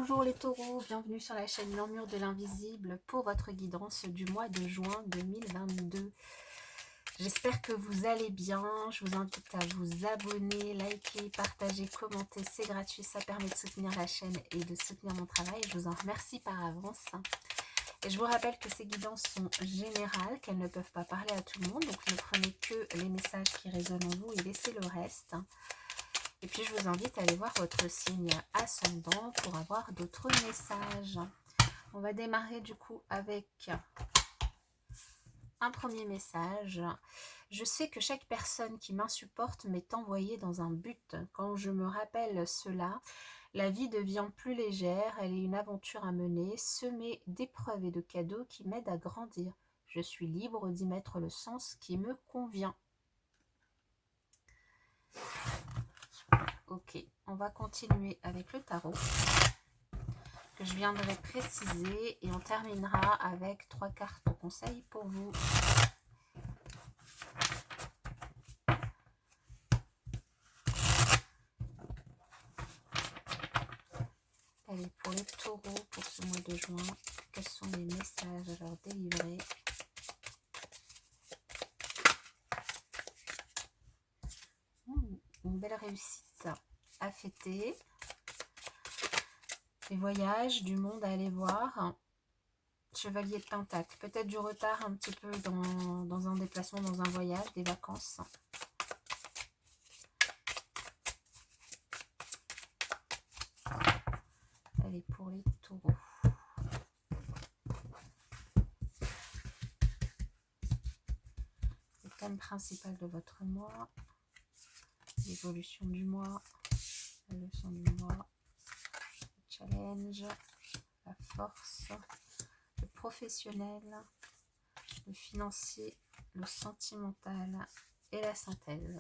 Bonjour les taureaux, bienvenue sur la chaîne L'Armure de l'Invisible pour votre guidance du mois de juin 2022. J'espère que vous allez bien, je vous invite à vous abonner, liker, partager, commenter, c'est gratuit, ça permet de soutenir la chaîne et de soutenir mon travail. Je vous en remercie par avance. Et je vous rappelle que ces guidances sont générales, qu'elles ne peuvent pas parler à tout le monde, donc ne prenez que les messages qui résonnent en vous et laissez le reste. Et puis, je vous invite à aller voir votre signe ascendant pour avoir d'autres messages. On va démarrer du coup avec un premier message. Je sais que chaque personne qui m'insupporte m'est envoyée dans un but. Quand je me rappelle cela, la vie devient plus légère. Elle est une aventure à mener, semée d'épreuves et de cadeaux qui m'aident à grandir. Je suis libre d'y mettre le sens qui me convient. Ok, on va continuer avec le tarot que je viendrai préciser et on terminera avec 3 cartes de conseil pour vous. Allez, pour les taureaux pour ce mois de juin, quels sont les messages à leur délivrer? Une belle réussite à fêter. Les voyages, du monde à aller voir. Chevalier de Pentacle. Peut-être du retard un petit peu dans un déplacement, dans un voyage, des vacances. Allez, pour les taureaux. Le thème principal de votre mois. L'évolution du mois. La leçon du mois. Le challenge. La force. Le professionnel. Le financier. Le sentimental. Et la synthèse.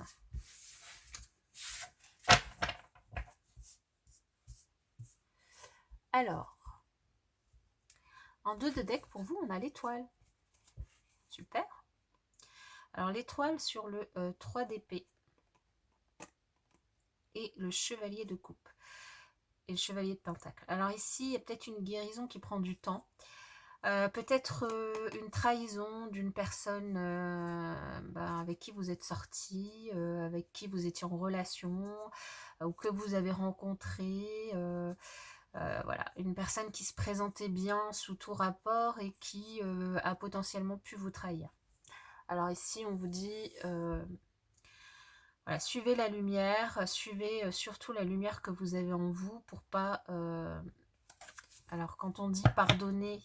Alors, en 2 de deck, pour vous, on a l'étoile. Super. Alors, l'étoile sur le 3 d'épée et le chevalier de coupe et le chevalier de pentacle. Alors ici, il y a peut-être une guérison qui prend du temps. Peut-être une trahison d'une personne avec qui vous êtes sorti, avec qui vous étiez en relation, ou que vous avez rencontré. Voilà, une personne qui se présentait bien sous tout rapport et qui a potentiellement pu vous trahir. Alors ici, on vous dit, voilà, suivez la lumière, suivez surtout la lumière que vous avez en vous pour pas... alors quand on dit pardonner,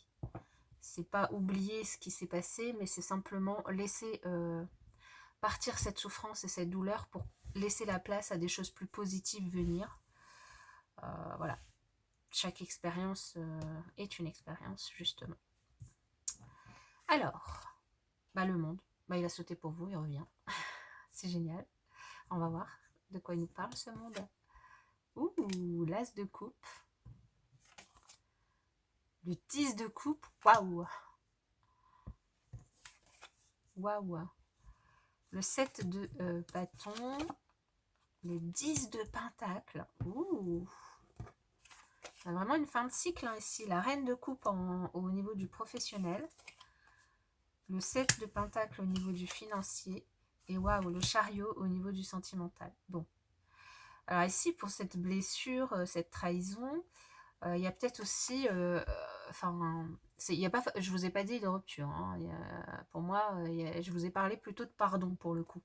c'est pas oublier ce qui s'est passé, mais c'est simplement laisser partir cette souffrance et cette douleur pour laisser la place à des choses plus positives venir. Voilà. Chaque expérience est une expérience, justement. Alors, le monde, il a sauté pour vous, il revient. C'est génial. On va voir de quoi il nous parle, ce monde. Ouh, l'as de coupe. Le 10 de coupe, waouh. Waouh. Le 7 de bâton. Le 10 de pentacle. Ouh. On a vraiment une fin de cycle ici. La reine de coupe au niveau du professionnel. Le 7 de pentacle au niveau du financier. Et waouh, le chariot au niveau du sentimental. Bon. Alors ici, pour cette blessure, cette trahison, il y a peut-être aussi... y a pas, je vous ai pas dit de rupture. Hein, pour moi, je vous ai parlé plutôt de pardon pour le coup.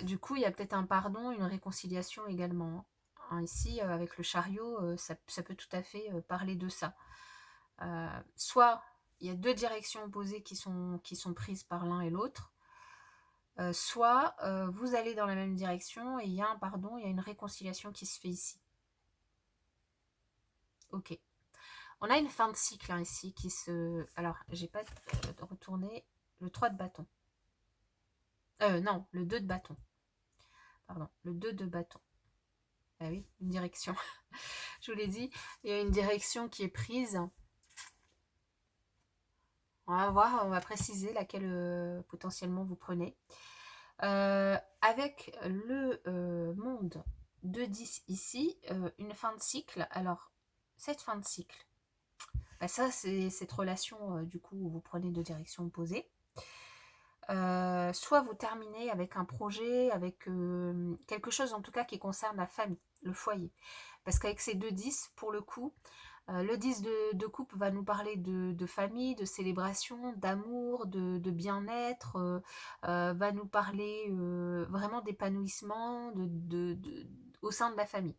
Du coup, il y a peut-être un pardon, une réconciliation également. Hein, ici, avec le chariot, ça peut tout à fait parler de ça. Soit il y a 2 directions opposées qui sont prises par l'un et l'autre, soit vous allez dans la même direction et il y a un pardon, il y a une réconciliation qui se fait ici. Ok. On a une fin de cycle ici qui se... Alors, j'ai pas retourné le 3 de bâton. Non, le 2 de bâton. Pardon, le 2 de bâton. Ah oui, une direction. Je vous l'ai dit, il y a une direction qui est prise. On va voir, on va préciser laquelle potentiellement vous prenez. Avec le monde 2-10 ici, une fin de cycle. Alors, cette fin de cycle, bah ça, c'est cette relation, du coup, où vous prenez deux directions opposées. Soit vous terminez avec un projet, avec quelque chose en tout cas qui concerne la famille, le foyer. Parce qu'avec ces 2-10, pour le coup, le 10 de coupe va nous parler de famille, de célébration, d'amour, de bien-être, va nous parler vraiment d'épanouissement au sein de la famille.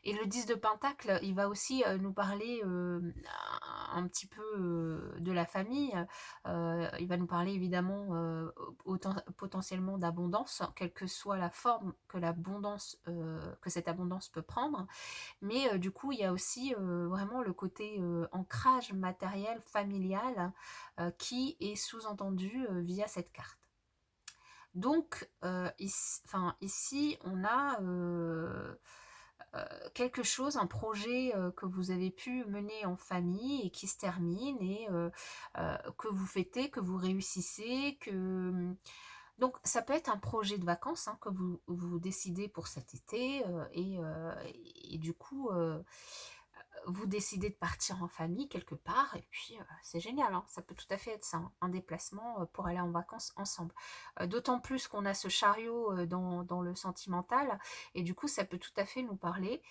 Et le 10 de Pentacle, il va aussi nous parler un petit peu de la famille. Il va nous parler évidemment potentiellement d'abondance, quelle que soit la forme que cette abondance peut prendre. Mais du coup, il y a aussi vraiment le côté ancrage matériel, familial, qui est sous-entendu via cette carte. Donc, ici, on a quelque chose, un projet que vous avez pu mener en famille et qui se termine et que vous fêtez, que vous réussissez, que... Donc, ça peut être un projet de vacances que vous décidez pour cet été et du coup, vous décidez de partir en famille quelque part et puis c'est génial, ça peut tout à fait être ça, un déplacement pour aller en vacances ensemble. D'autant plus qu'on a ce chariot dans le sentimental et du coup, ça peut tout à fait nous parler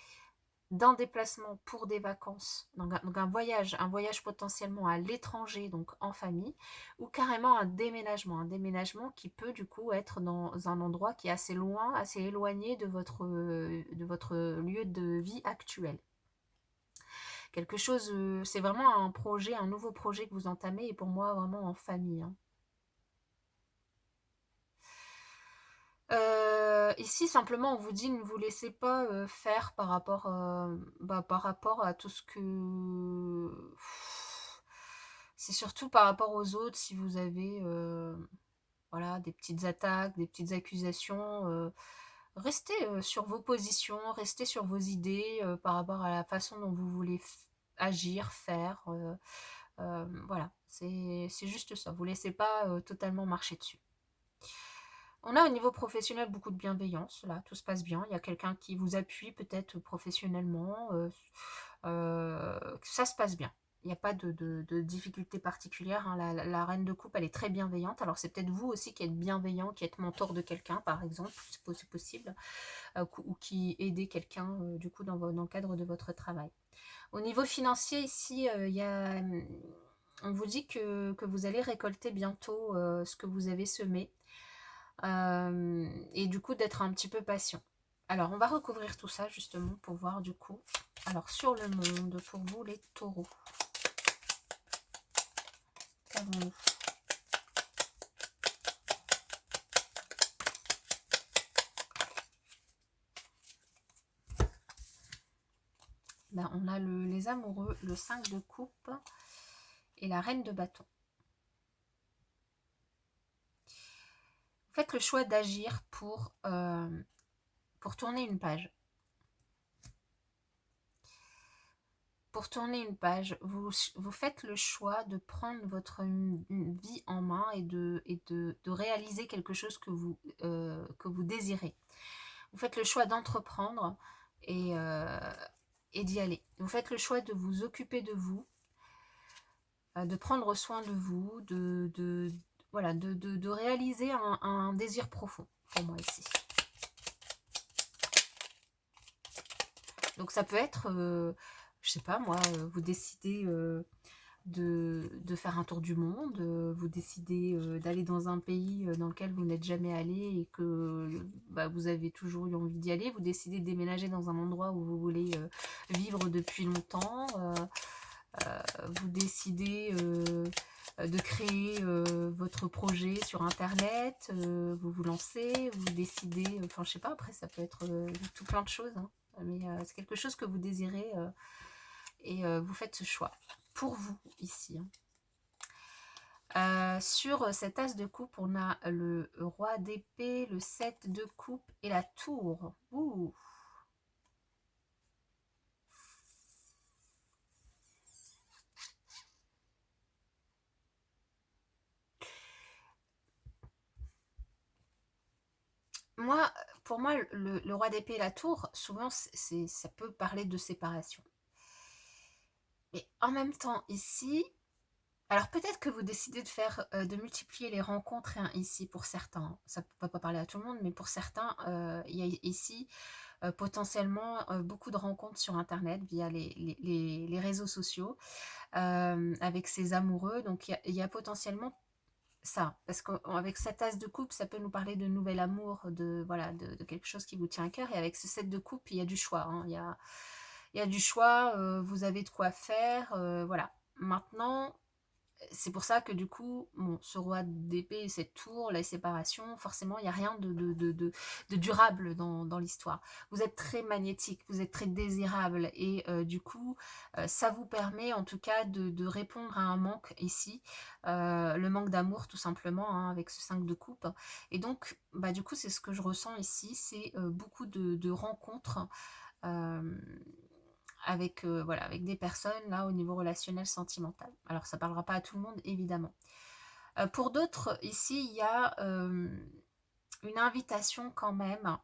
d'un déplacement pour des vacances, donc un voyage potentiellement à l'étranger, donc en famille, ou carrément un déménagement qui peut du coup être dans un endroit qui est assez loin, assez éloigné de votre lieu de vie actuel. Quelque chose, c'est vraiment un projet, un nouveau projet que vous entamez, et pour moi vraiment en famille. Ici, simplement, on vous dit ne vous laissez pas faire par rapport à tout ce que... C'est surtout par rapport aux autres, si vous avez voilà, des petites attaques, des petites accusations. Restez sur vos positions, restez sur vos idées par rapport à la façon dont vous voulez agir, faire. Voilà, c'est juste ça. Vous ne laissez pas totalement marcher dessus. On a au niveau professionnel beaucoup de bienveillance, là, tout se passe bien. Il y a quelqu'un qui vous appuie peut-être professionnellement. Ça se passe bien. Il n'y a pas de difficulté particulière. La reine de coupe, elle est très bienveillante. Alors c'est peut-être vous aussi qui êtes bienveillant, qui êtes mentor de quelqu'un, par exemple, c'est possible, ou qui aidez quelqu'un, du coup, dans le cadre de votre travail. Au niveau financier, ici, on vous dit que vous allez récolter bientôt ce que vous avez semé. Et du coup d'être un petit peu patient. Alors on va recouvrir tout ça justement pour voir du coup. Alors sur le monde, pour vous les taureaux, qu'avons-nous? Ben, on a les amoureux, le 5 de coupe et la reine de bâton. Faites le choix d'agir pour tourner une page. Pour tourner une page, vous faites le choix de prendre votre vie en main et de réaliser quelque chose que vous désirez. Vous faites le choix d'entreprendre et d'y aller. Vous faites le choix de vous occuper de vous, de prendre soin de vous, voilà, de réaliser un désir profond pour moi ici. Donc ça peut être, je sais pas moi, vous décidez de faire un tour du monde, vous décidez d'aller dans un pays dans lequel vous n'êtes jamais allé et que vous avez toujours eu envie d'y aller, vous décidez de déménager dans un endroit où vous voulez vivre depuis longtemps, vous décidez de créer votre projet sur internet, vous vous lancez, vous décidez, enfin je sais pas, après ça peut être tout plein de choses, mais c'est quelque chose que vous désirez et vous faites ce choix pour vous ici. Sur cet as de coupe, on a le roi d'épée, le 7 de coupe et la tour. Ouh. Moi, pour moi, le roi d'épée et la tour, souvent, ça peut parler de séparation. Mais en même temps, ici, alors peut-être que vous décidez de multiplier les rencontres ici pour certains. Ça ne va pas parler à tout le monde, mais pour certains, il y a ici potentiellement beaucoup de rencontres sur Internet via les réseaux sociaux avec ses amoureux. Donc il y a potentiellement ça, parce qu'avec cette as de coupe, ça peut nous parler de nouvel amour, voilà, de quelque chose qui vous tient à cœur. Et avec ce 7 de coupe, il y a du choix, hein. Il y a du choix, vous avez de quoi faire, voilà. Maintenant, c'est pour ça que du coup, bon, ce roi d'épée et cette tour, la séparation, forcément, il n'y a rien de durable dans l'histoire. Vous êtes très magnétique, vous êtes très désirable et du coup, ça vous permet en tout cas de répondre à un manque ici, le manque d'amour tout simplement, hein, avec ce 5 de coupe. Et donc, bah, du coup, c'est ce que je ressens ici, c'est beaucoup de rencontres. euh, avec, voilà, avec des personnes là au niveau relationnel sentimental. Alors ça ne parlera pas à tout le monde évidemment. Pour d'autres, ici il y a une invitation quand même,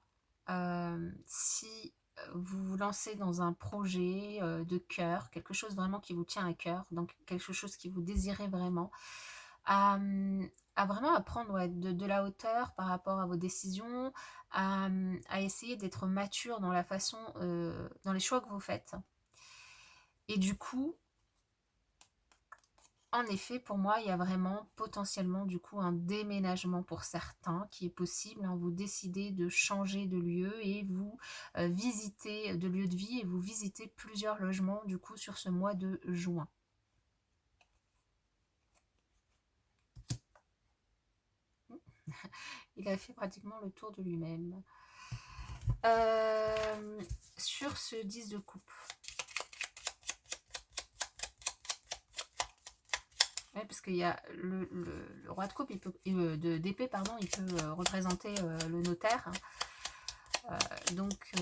si vous vous lancez dans un projet de cœur, quelque chose vraiment qui vous tient à cœur, donc quelque chose qui vous désirez vraiment, à, à vraiment à prendre ouais, de la hauteur par rapport à vos décisions, à essayer d'être mature dans la façon, dans les choix que vous faites. Et du coup, en effet, pour moi, il y a vraiment potentiellement du coup un déménagement pour certains qui est possible, hein. Vous décidez de changer de lieu et vous visitez de lieu de vie et vous visitez plusieurs logements du coup sur ce mois de juin. Il a fait pratiquement le tour de lui-même. Sur ce 10 de coupe. Ouais, parce qu'il y a le roi de coupe, d'épée, pardon, il peut représenter le notaire, hein. Donc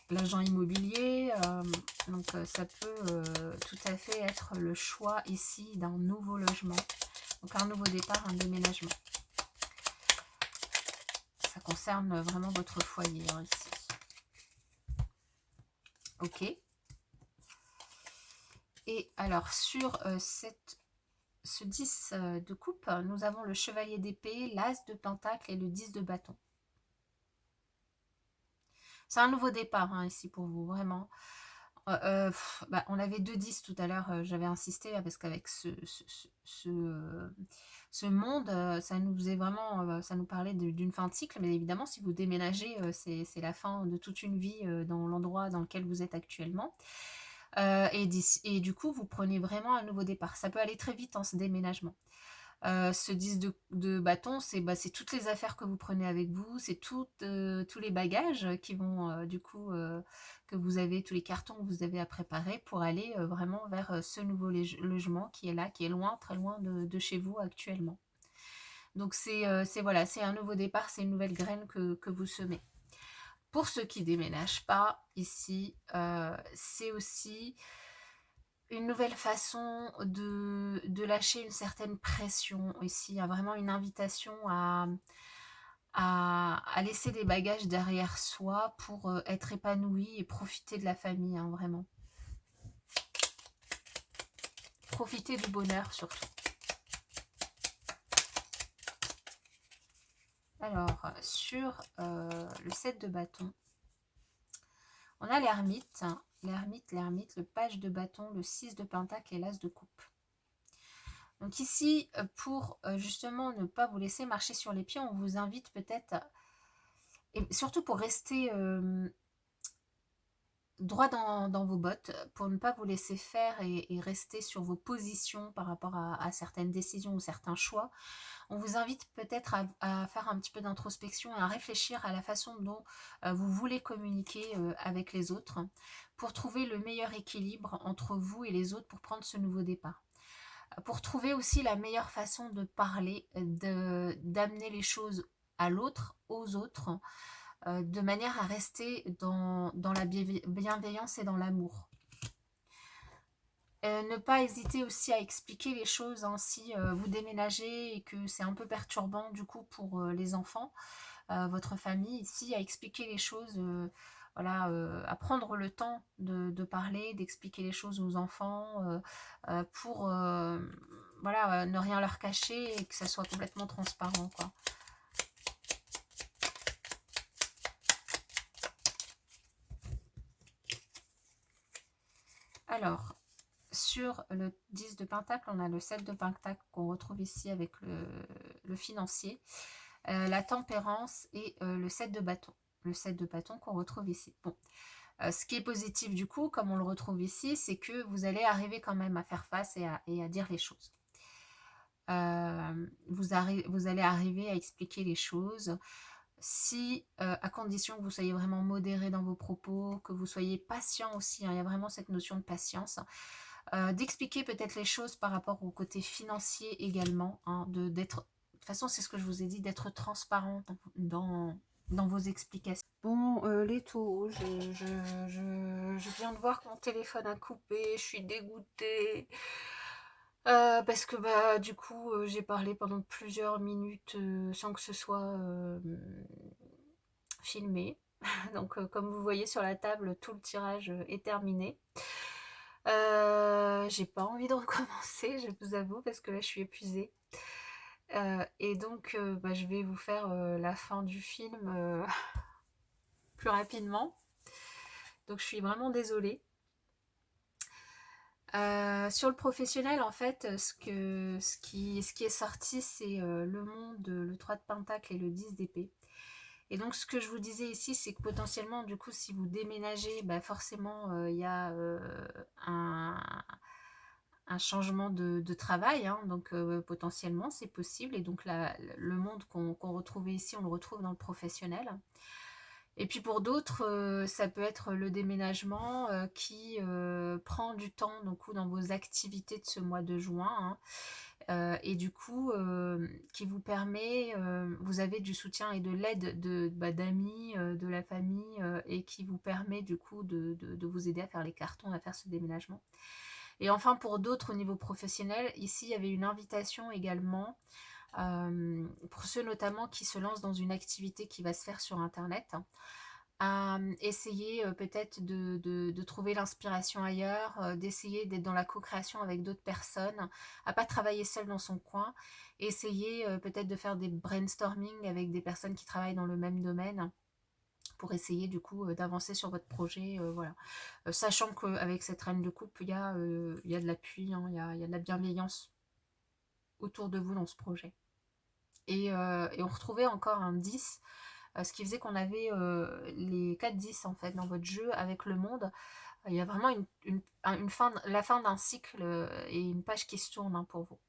l'agent immobilier, donc ça peut tout à fait être le choix ici d'un nouveau logement, donc un nouveau départ, un déménagement. Ça concerne vraiment votre foyer, hein, ici. Ok. Et alors sur ce 10 de coupe, nous avons le chevalier d'épée, l'as de pentacle et le 10 de bâton. C'est un nouveau départ, hein, ici pour vous, vraiment. Bah, on avait 2 10 tout à l'heure, j'avais insisté parce qu'avec ce monde, ça nous faisait vraiment, ça nous parlait d'une fin de cycle, mais évidemment si vous déménagez, c'est la fin de toute une vie dans l'endroit dans lequel vous êtes actuellement. Et du coup, vous prenez vraiment un nouveau départ. Ça peut aller très vite en ce déménagement. Ce 10 de bâton, c'est toutes les affaires que vous prenez avec vous, c'est tous les bagages qui vont, du coup, que vous avez, tous les cartons que vous avez à préparer pour aller vraiment vers ce nouveau logement qui est là, qui est loin, très loin de chez vous actuellement. Donc voilà, c'est un nouveau départ, c'est une nouvelle graine que vous semez. Pour ceux qui déménagent pas, ici, c'est aussi une nouvelle façon de lâcher une certaine pression ici. Il y a vraiment une invitation à laisser des bagages derrière soi pour être épanoui et profiter de la famille, hein, vraiment. Profiter du bonheur surtout. Alors, sur le 7 de bâton, on a l'ermite, l'ermite, le page de bâton, le 6 de pentacle et l'as de coupe. Donc ici, pour justement ne pas vous laisser marcher sur les pieds, on vous invite peut-être, et surtout pour rester droit dans vos bottes, pour ne pas vous laisser faire et rester sur vos positions par rapport à certaines décisions ou certains choix, on vous invite peut-être à faire un petit peu d'introspection et à réfléchir à la façon dont vous voulez communiquer avec les autres pour trouver le meilleur équilibre entre vous et les autres pour prendre ce nouveau départ. Pour trouver aussi la meilleure façon de parler, d'amener les choses à l'autre, aux autres, de manière à rester dans la bienveillance et dans l'amour. Ne pas hésiter aussi à expliquer les choses, hein, si vous déménagez et que c'est un peu perturbant du coup pour les enfants. votre famille ici, à expliquer les choses, voilà, à prendre le temps de parler, d'expliquer les choses aux enfants, pour voilà, ne rien leur cacher et que ça soit complètement transparent, quoi. Alors, sur le 10 de Pentacle, on a le 7 de Pentacle qu'on retrouve ici avec le financier, la tempérance et le 7 de bâton. Le 7 de bâton qu'on retrouve ici. Bon, ce qui est positif du coup, comme on le retrouve ici, c'est que vous allez arriver quand même à faire face et à dire les choses. Vous allez arriver à expliquer les choses, si, à condition que vous soyez vraiment modéré dans vos propos, que vous soyez patient aussi, hein, il y a vraiment cette notion de patience, d'expliquer peut-être les choses par rapport au côté financier également, hein, de toute façon c'est ce que je vous ai dit, d'être transparent dans vos explications. Bon, les taureaux, je viens de voir que mon téléphone a coupé, je suis dégoûtée. Parce que bah du coup j'ai parlé pendant plusieurs minutes sans que ce soit filmé. Donc comme vous voyez sur la table, tout le tirage est terminé. J'ai pas envie de recommencer, je vous avoue, parce que là je suis épuisée. Et donc bah, je vais vous faire la fin du film plus rapidement. Donc je suis vraiment désolée. Sur le professionnel, en fait, ce qui est sorti, c'est le monde, le 3 de Pentacle et le 10 d'épée. Et donc, ce que je vous disais ici, c'est que potentiellement, du coup, si vous déménagez, bah, forcément, il y a un changement de travail. Hein, donc, potentiellement, c'est possible. Et donc, le monde qu'on retrouvait ici, on le retrouve dans le professionnel. Et puis pour d'autres, ça peut être le déménagement qui prend du temps donc, dans vos activités de ce mois de juin. Hein, et du coup, qui vous permet, vous avez du soutien et de l'aide d'amis, de la famille, et qui vous permet du coup de vous aider à faire les cartons, à faire ce déménagement. Et enfin, pour d'autres au niveau professionnel, ici, il y avait une invitation également, pour ceux notamment qui se lancent dans une activité qui va se faire sur Internet, à essayer peut-être de trouver l'inspiration ailleurs, d'essayer d'être dans la co-création avec d'autres personnes, à pas travailler seul dans son coin, essayer peut-être de faire des brainstorming avec des personnes qui travaillent dans le même domaine pour essayer du coup d'avancer sur votre projet, voilà. Sachant qu'avec cette reine de coupe, il y a de l'appui, hein, il y a de la bienveillance autour de vous dans ce projet. Et on retrouvait encore un 10, ce qui faisait qu'on avait les 4-10 en fait dans votre jeu avec le monde. Il y a vraiment la fin d'un cycle et une page qui se tourne, hein, pour vous.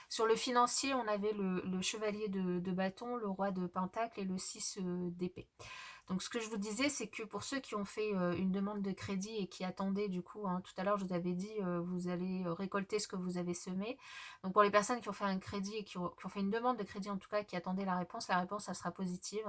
Sur le financier, on avait le chevalier de bâton, le roi de pentacle et le 6 d'épée. Donc ce que je vous disais, c'est que pour ceux qui ont fait une demande de crédit et qui attendaient du coup, hein, tout à l'heure je vous avais dit, vous allez récolter ce que vous avez semé. Donc pour les personnes qui ont fait un crédit et qui ont fait une demande de crédit en tout cas, qui attendaient la réponse ça sera positive.